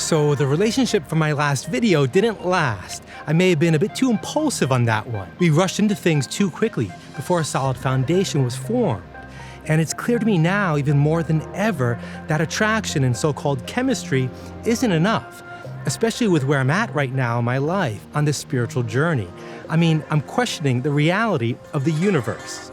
So the relationship from my last video didn't last. I may have been a bit too impulsive on that one. We rushed into things too quickly before a solid foundation was formed. And it's clear to me now, even more than ever, that attraction and so-called chemistry isn't enough, especially with where I'm at right now in my life on this spiritual journey. I mean, I'm questioning the reality of the universe.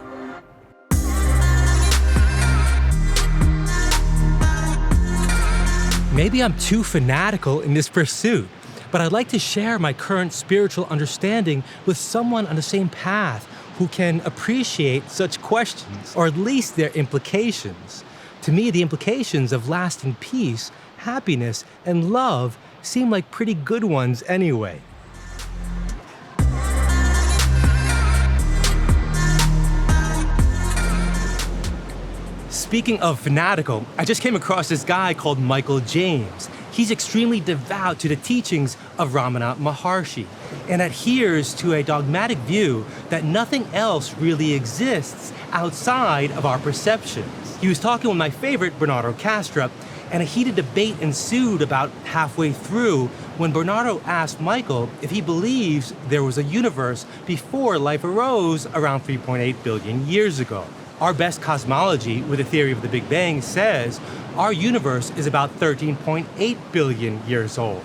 Maybe I'm too fanatical in this pursuit, but I'd like to share my current spiritual understanding with someone on the same path who can appreciate such questions, or at least their implications. To me, the implications of lasting peace, happiness, and love seem like pretty good ones anyway. Speaking of fanatical, I just came across this guy called Michael James. He's extremely devout to the teachings of Ramana Maharshi and adheres to a dogmatic view that nothing else really exists outside of our perceptions. He was talking with my favorite, Bernardo Kastrup, and a heated debate ensued about halfway through when Bernardo asked Michael if he believes there was a universe before life arose around 3.8 billion years ago. Our best cosmology, with the theory of the Big Bang, says our universe is about 13.8 billion years old.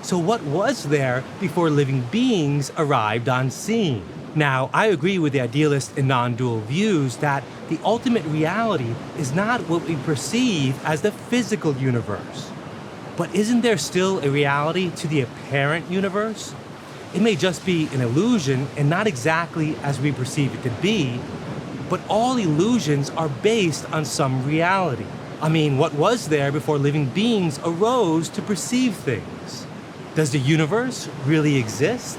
So what was there before living beings arrived on scene? Now, I agree with the idealist and non-dual views that the ultimate reality is not what we perceive as the physical universe. But isn't there still a reality to the apparent universe? It may just be an illusion and not exactly as we perceive it to be, but all illusions are based on some reality. I mean, what was there before living beings arose to perceive things? Does the universe really exist?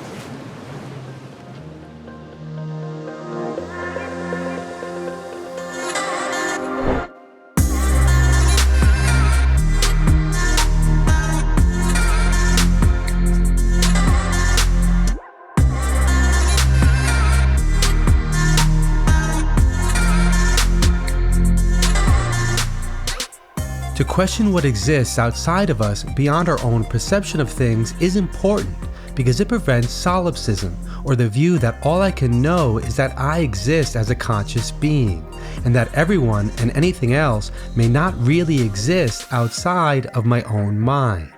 To question what exists outside of us beyond our own perception of things is important because it prevents solipsism, or the view that all I can know is that I exist as a conscious being, and that everyone and anything else may not really exist outside of my own mind.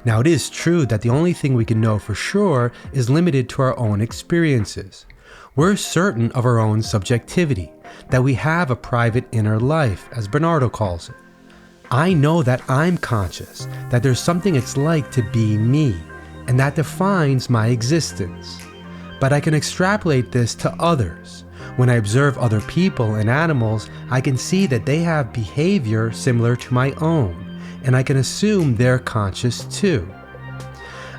Now, it is true that the only thing we can know for sure is limited to our own experiences. We're certain of our own subjectivity, that we have a private inner life, as Bernardo calls it. I know that I'm conscious, that there's something it's like to be me, and that defines my existence. But I can extrapolate this to others. When I observe other people and animals, I can see that they have behavior similar to my own, and I can assume they're conscious too.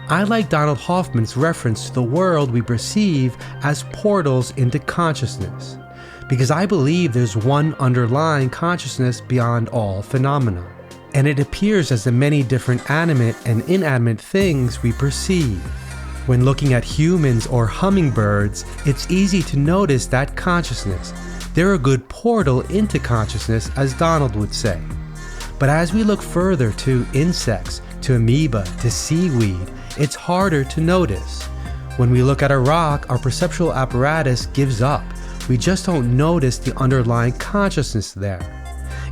I like Donald Hoffman's reference to the world we perceive as portals into consciousness, because I believe there's one underlying consciousness beyond all phenomena, and it appears as the many different animate and inanimate things we perceive. When looking at humans or hummingbirds, it's easy to notice that consciousness. They're a good portal into consciousness, as Donald would say. But as we look further to insects, to amoeba, to seaweed, it's harder to notice. When we look at a rock, our perceptual apparatus gives up. We just don't notice the underlying consciousness there.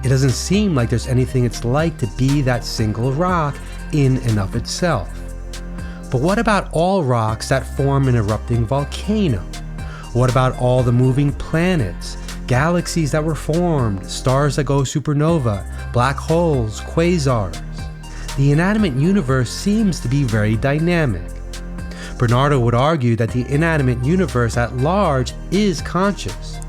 It doesn't seem like there's anything it's like to be that single rock in and of itself. But what about all rocks that form an erupting volcano? What about all the moving planets, galaxies that were formed, stars that go supernova, black holes, quasars? The inanimate universe seems to be very dynamic. Bernardo would argue that the inanimate universe at large is conscious.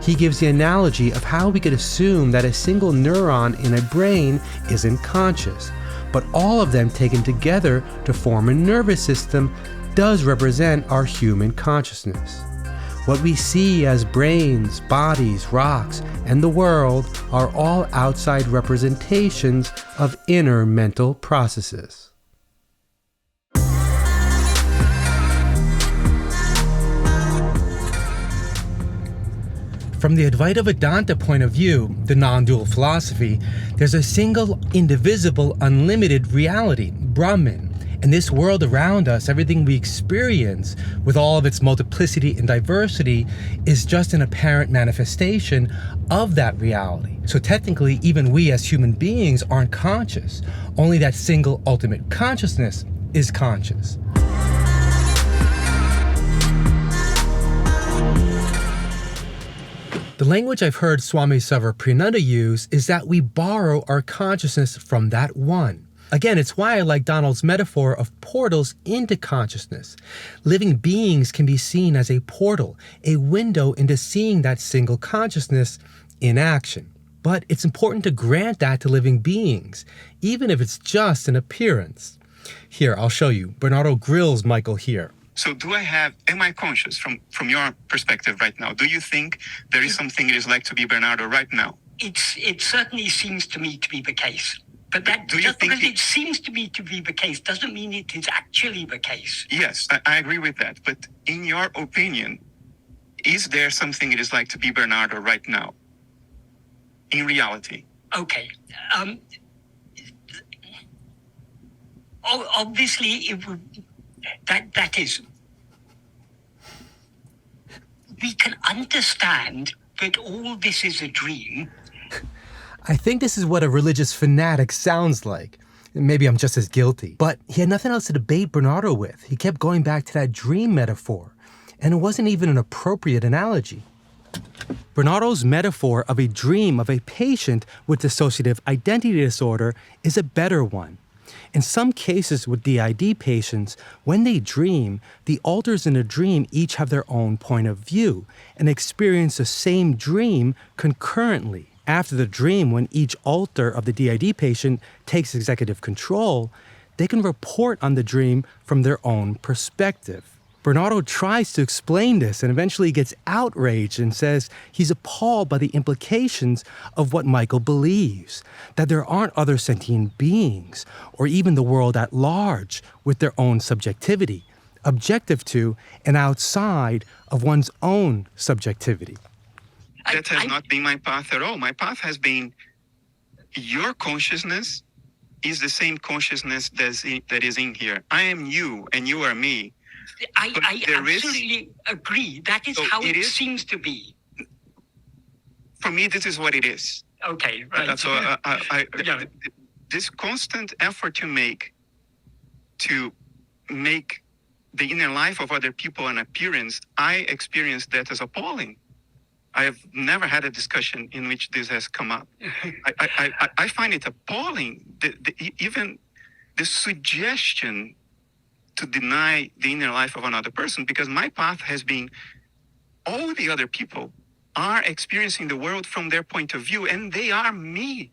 He gives the analogy of how we could assume that a single neuron in a brain isn't conscious, but all of them taken together to form a nervous system does represent our human consciousness. What we see as brains, bodies, rocks, and the world are all outside representations of inner mental processes. From the Advaita Vedanta point of view, the non-dual philosophy, there's a single, indivisible, unlimited reality, Brahman. And this world around us, everything we experience, with all of its multiplicity and diversity, is just an apparent manifestation of that reality. So technically, even we as human beings aren't conscious. Only that single ultimate consciousness is conscious. The language I've heard Swami Sarvapriyananda use is that we borrow our consciousness from that one. Again, it's why I like Donald's metaphor of portals into consciousness. Living beings can be seen as a portal, a window into seeing that single consciousness in action. But it's important to grant that to living beings, even if it's just an appearance. Here, I'll show you. Bernardo grills Michael here. So am I conscious from your perspective right now? Do you think there is something it is like to be Bernardo right now? It certainly seems to me to be the case. But that just because it seems to me to be the case doesn't mean it is actually the case. Yes, I agree with that. But in your opinion, is there something it is like to be Bernardo right now? In reality? Okay. Obviously, that is. We can understand that all this is a dream. I think this is what a religious fanatic sounds like. Maybe I'm just as guilty. But he had nothing else to debate Bernardo with. He kept going back to that dream metaphor. And it wasn't even an appropriate analogy. Bernardo's metaphor of a dream of a patient with dissociative identity disorder is a better one. In some cases with DID patients, when they dream, the alters in a dream each have their own point of view and experience the same dream concurrently. After the dream, when each alter of the DID patient takes executive control, they can report on the dream from their own perspective. Bernardo tries to explain this and eventually gets outraged and says he's appalled by the implications of what Michael believes, that there aren't other sentient beings, or even the world at large, with their own subjectivity, objective to and outside of one's own subjectivity. That has not been my path at all. My path has been your consciousness is the same consciousness that is in here. I am you and you are me. I absolutely agree. That is how it seems to be. For me, this is what it is. Okay, right. This constant effort you make to make the inner life of other people an appearance, I experience that as appalling. I have never had a discussion in which this has come up. I find it appalling, even the suggestion to deny the inner life of another person, because my path has been all the other people are experiencing the world from their point of view, and they are me.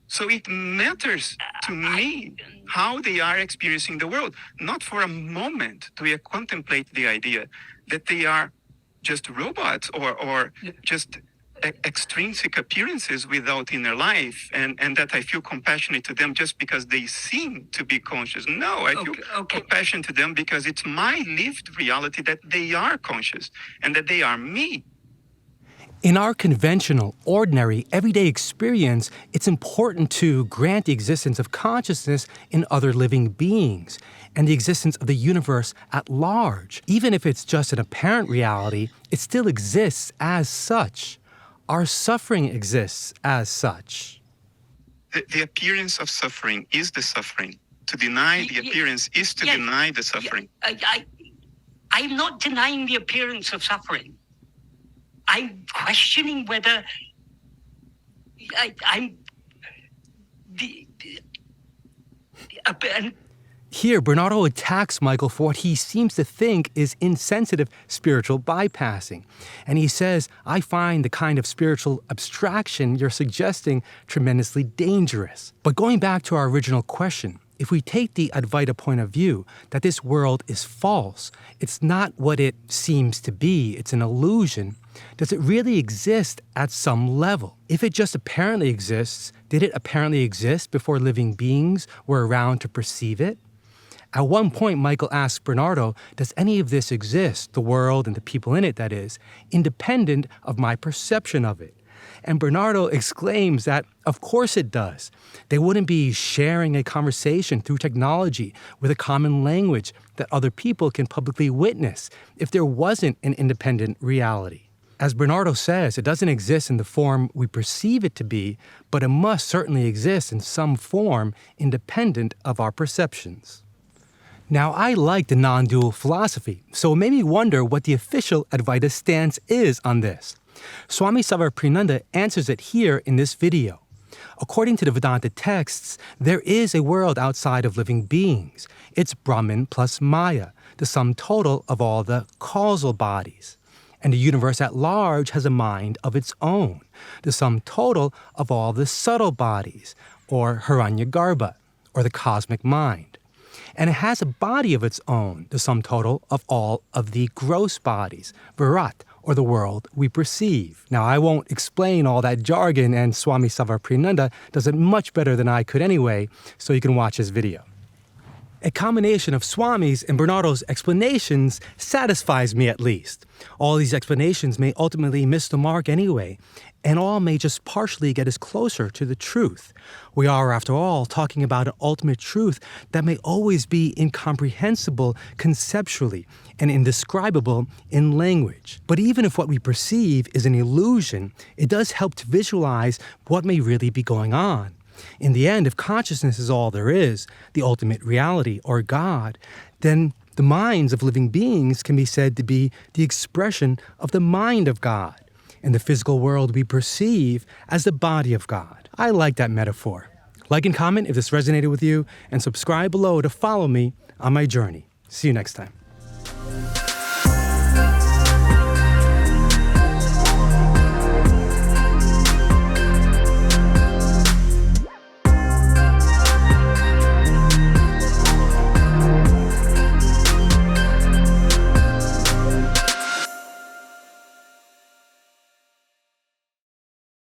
So it matters to me how they are experiencing the world. Not for a moment do I contemplate the idea that they are just robots or just extrinsic appearances without inner life, and that I feel compassionate to them just because they seem to be conscious. No, I feel compassion to them because it's my lived reality that they are conscious and that they are me. In our conventional, ordinary, everyday experience, it's important to grant the existence of consciousness in other living beings and the existence of the universe at large. Even if it's just an apparent reality, it still exists as such. Our suffering exists as such. The appearance of suffering is the suffering. To deny the appearance is to deny the suffering. I'm not denying the appearance of suffering. I'm questioning whether Here, Bernardo attacks Michael for what he seems to think is insensitive spiritual bypassing. And he says, I find the kind of spiritual abstraction you're suggesting tremendously dangerous. But going back to our original question, if we take the Advaita point of view that this world is false, it's not what it seems to be, it's an illusion, does it really exist at some level? If it just apparently exists, did it apparently exist before living beings were around to perceive it? At one point, Michael asks Bernardo, does any of this exist, the world and the people in it, that is, independent of my perception of it? And Bernardo exclaims that, of course it does. They wouldn't be sharing a conversation through technology with a common language that other people can publicly witness if there wasn't an independent reality. As Bernardo says, it doesn't exist in the form we perceive it to be, but it must certainly exist in some form independent of our perceptions. Now, I like the non-dual philosophy, so it made me wonder what the official Advaita stance is on this. Swami Sarvapriyananda answers it here in this video. According to the Vedanta texts, there is a world outside of living beings. It's Brahman plus Maya, the sum total of all the causal bodies. And the universe at large has a mind of its own, the sum total of all the subtle bodies, or Hiranyagarbha, or the cosmic mind. And it has a body of its own, the sum total of all of the gross bodies, Virat, or the world we perceive. Now, I won't explain all that jargon, and Swami Sarvapriyananda does it much better than I could anyway, so you can watch his video. A combination of Swami's and Bernardo's explanations satisfies me at least. All these explanations may ultimately miss the mark anyway, and all may just partially get us closer to the truth. We are, after all, talking about an ultimate truth that may always be incomprehensible conceptually and indescribable in language. But even if what we perceive is an illusion, it does help to visualize what may really be going on. In the end, if consciousness is all there is, the ultimate reality, or God, then the minds of living beings can be said to be the expression of the mind of God, and the physical world we perceive as the body of God. I like that metaphor. Like and comment if this resonated with you, and subscribe below to follow me on my journey. See you next time.